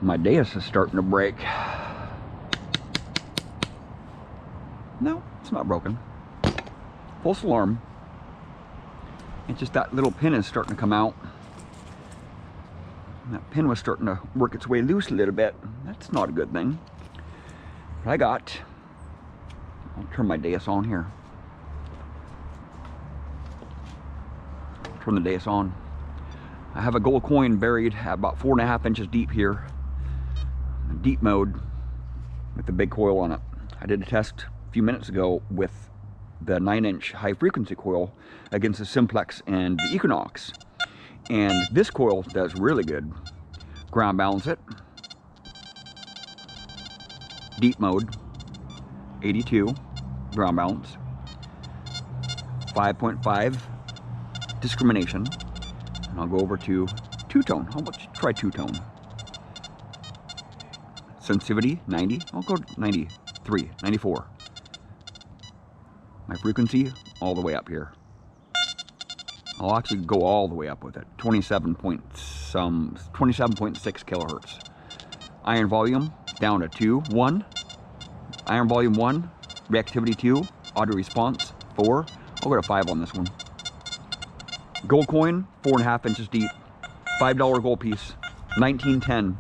My Deus is starting to break. No, it's not broken. False alarm. It's just that little pin is starting to come out. And that pin was starting to work its way loose a little bit. That's not a good thing. But I'll turn my Deus on here. Turn the Deus on. I have a gold coin buried at about 4.5 inches deep here. Deep mode with the big coil on it. I did a test a few minutes ago with the 9-inch high frequency coil against the Simplex and the Equinox. And this coil does really good. Ground balance it. Deep mode. 82. Ground balance. 5.5 discrimination. And I'll go over to two-tone. How about you try two-tone? Sensitivity, 90. I'll go 93, 94. My frequency, all the way up here. I'll actually go all the way up with it. 27.6 kilohertz. Iron volume, down to 2, 1. Iron volume 1. Reactivity 2. Audio response, 4. I'll go to 5 on this one. Gold coin, 4.5 inches deep. $5 gold piece. 1910.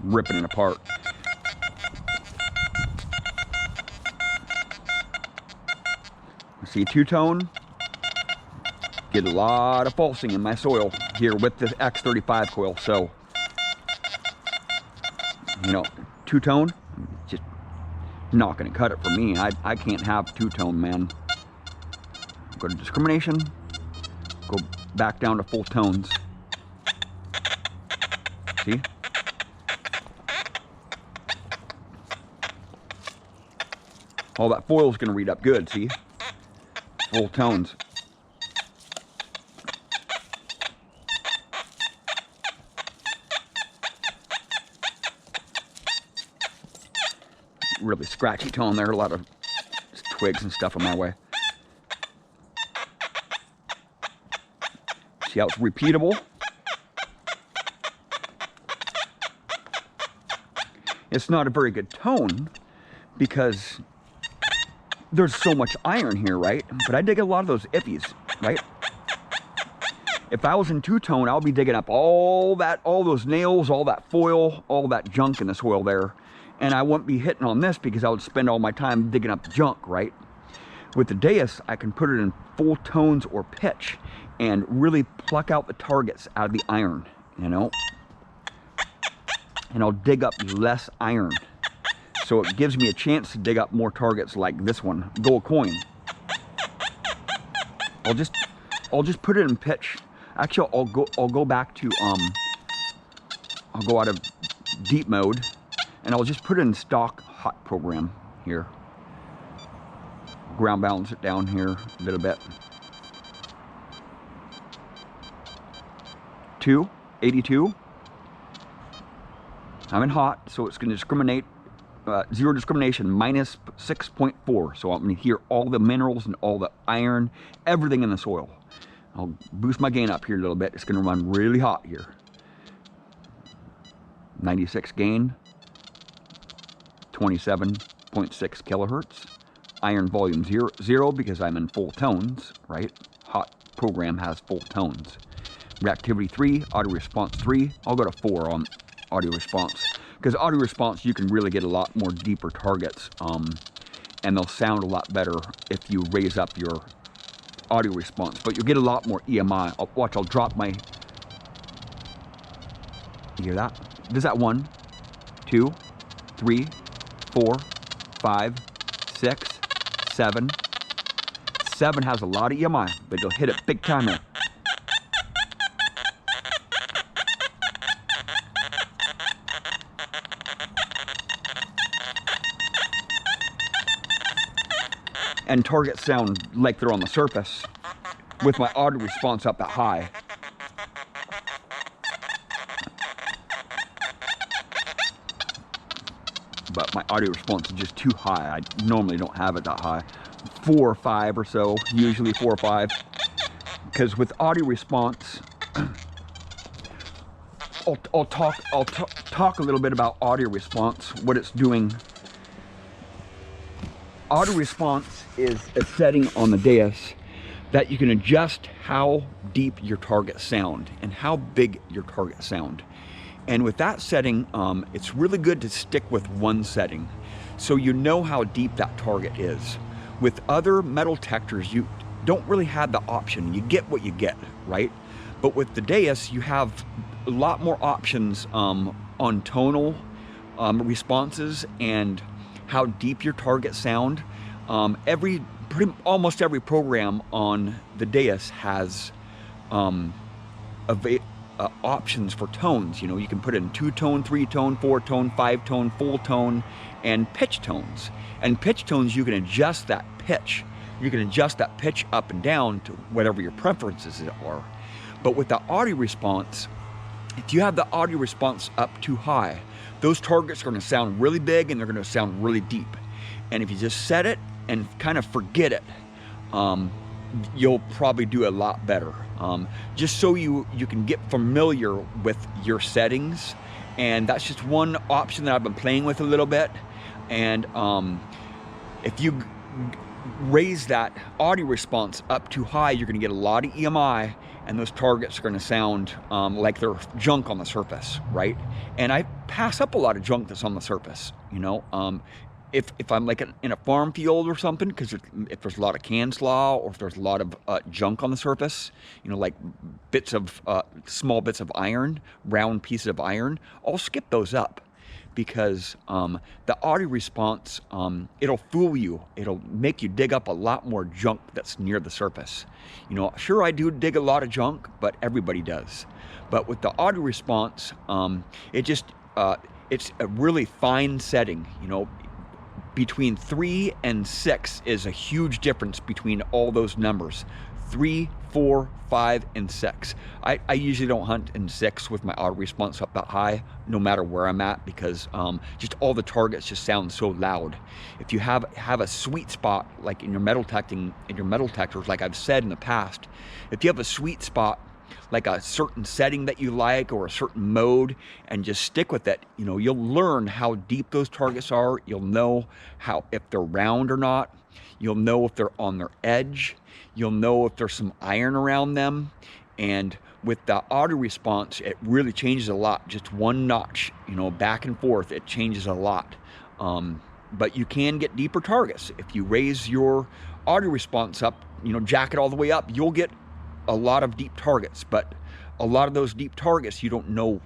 Ripping it apart. See, two-tone, get a lot of falsing in my soil here with this X35 coil. So, you know, two-tone, just not going to cut it for me. I can't have two-tone, man. Go to discrimination, go back down to full tones. See? All that foil's going to read up good, see? Full tones. Really scratchy tone there, a lot of twigs and stuff in my way. See how it's repeatable? It's not a very good tone because there's so much iron here, right? But I dig a lot of those iffies, right? If I was in two-tone, I'll be digging up all those nails, all that foil, all that junk in the soil there. And I wouldn't be hitting on this because I would spend all my time digging up junk, right? With the Deus, I can put it in full tones or pitch and really pluck out the targets out of the iron, you know? And I'll dig up less iron. So it gives me a chance to dig up more targets like this one, gold coin. I'll just put it in pitch. Actually, I'll go back to I'll go out of deep mode, and I'll just put it in stock hot program here. Ground balance it down here a little bit. 82. I'm in hot, so it's going to discriminate. Zero discrimination, minus 6.4. So I'm going to hear all the minerals and all the iron, everything in the soil. I'll boost my gain up here a little bit. It's going to run really hot here. 96 gain, 27.6 kilohertz. Iron volume 0 because I'm in full tones, right? Hot program has full tones. Reactivity 3, audio response 3. I'll go to 4 on audio response. Because audio response, you can really get a lot more deeper targets, and they'll sound a lot better if you raise up your audio response. But you'll get a lot more EMI. I'll drop my... You hear that? Does that 1, 2, 3, 4, 5, 6, 7. 7 has a lot of EMI, but you'll hit it big time there. And targets sound like they're on the surface. with my audio response up that high. But my audio response is just too high. I normally don't have it that high. 4 or 5 or so, usually 4 or 5. Because with audio response, I'll talk a little bit about audio response, what it's doing. Audio response is a setting on the Deus that you can adjust how deep your targets sound and how big your targets sound. And with that setting, it's really good to stick with one setting so you know how deep that target is. With other metal detectors, you don't really have the option. You get what you get, right? But with the Deus, you have a lot more options on tonal responses and how deep your targets sound. Almost every program on the Deus has options for tones. You know, you can put in 2-tone, 3-tone, 4-tone, 5-tone, full tone, and pitch tones. And pitch tones, you can adjust that pitch. You can adjust that pitch up and down to whatever your preferences are. But with the audio response, if you have the audio response up too high, those targets are going to sound really big and they're going to sound really deep. And if you just set it and kind of forget it, you'll probably do a lot better. Just so you can get familiar with your settings. And that's just one option that I've been playing with a little bit. And if you raise that audio response up too high, you're going to get a lot of EMI, and those targets are going to sound like they're junk on the surface, right? And I pass up a lot of junk that's on the surface, you know. If I'm like in a farm field or something, because if there's a lot of can slaw or if there's a lot of junk on the surface, you know, like bits of small bits of iron, round pieces of iron, I'll skip those up. Because the audio response, it'll fool you. It'll make you dig up a lot more junk that's near the surface. You know, sure, I do dig a lot of junk, but everybody does. But with the audio response, it's a really fine setting. You know, between 3 and 6 is a huge difference between all those numbers. 3, 4, 5, and 6. I usually don't hunt in 6 with my auto response up that high, no matter where I'm at, because just all the targets just sound so loud. If you have a sweet spot, like in your metal detectors, like I've said in the past, if you have a sweet spot, like a certain setting that you like or a certain mode, and just stick with it, you know, you'll learn how deep those targets are. You'll know if they're round or not. You'll know if they're on their edge. You'll know if there's some iron around them. And with the audio response, it really changes a lot. Just one notch, you know, back and forth, it changes a lot. But you can get deeper targets. If you raise your audio response up, you know, jack it all the way up, you'll get a lot of deep targets. But a lot of those deep targets, you don't know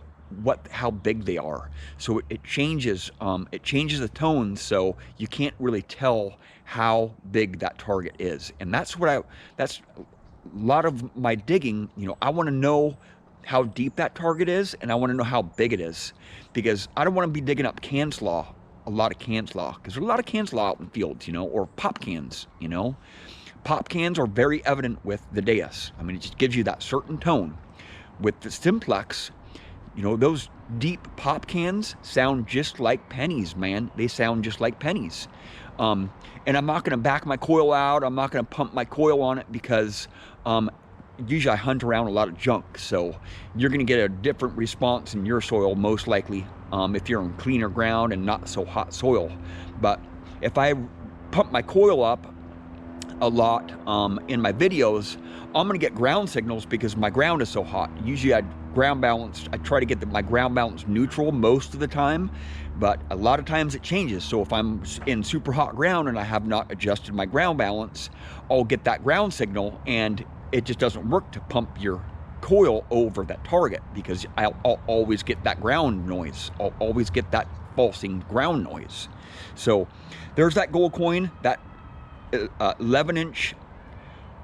how big they are. So it changes the tone, so you can't really tell how big that target is. And that's a lot of my digging. You know, I want to know how deep that target is, and I want to know how big it is, because I don't want to be digging up can slaw, a lot of can slaw, because there's a lot of can slaw out in fields, you know, or pop cans, you know. Pop cans are very evident with the Deus. I mean, it just gives you that certain tone. With the Simplex, you know, those deep pop cans sound just like pennies, man. They sound just like pennies. And I'm not going to back my coil out. I'm not going to pump my coil on it, because usually I hunt around a lot of junk. So you're going to get a different response in your soil, most likely, if you're in cleaner ground and not so hot soil. But if I pump my coil up a lot in my videos, I'm going to get ground signals because my ground is so hot. Usually I try to get my ground balance neutral most of the time, but a lot of times it changes. So if I'm in super hot ground and I have not adjusted my ground balance, I'll get that ground signal, and it just doesn't work to pump your coil over that target, because I'll always get that ground noise. I'll always get that pulsing ground noise. So there's that gold coin, that 11-inch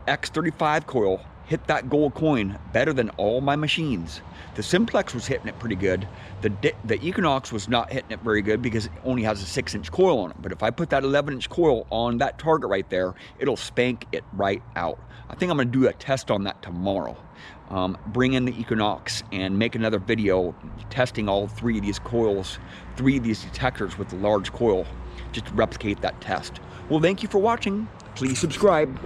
X35 coil, hit that gold coin better than all my machines. The Simplex was hitting it pretty good. The Equinox was not hitting it very good because it only has a 6-inch coil on it. But if I put that 11-inch coil on that target right there, it'll spank it right out. I think I'm gonna do a test on that tomorrow. Bring in the Equinox and make another video testing all 3 of these coils, 3 of these detectors with the large coil, just to replicate that test. Well, thank you for watching. Please subscribe.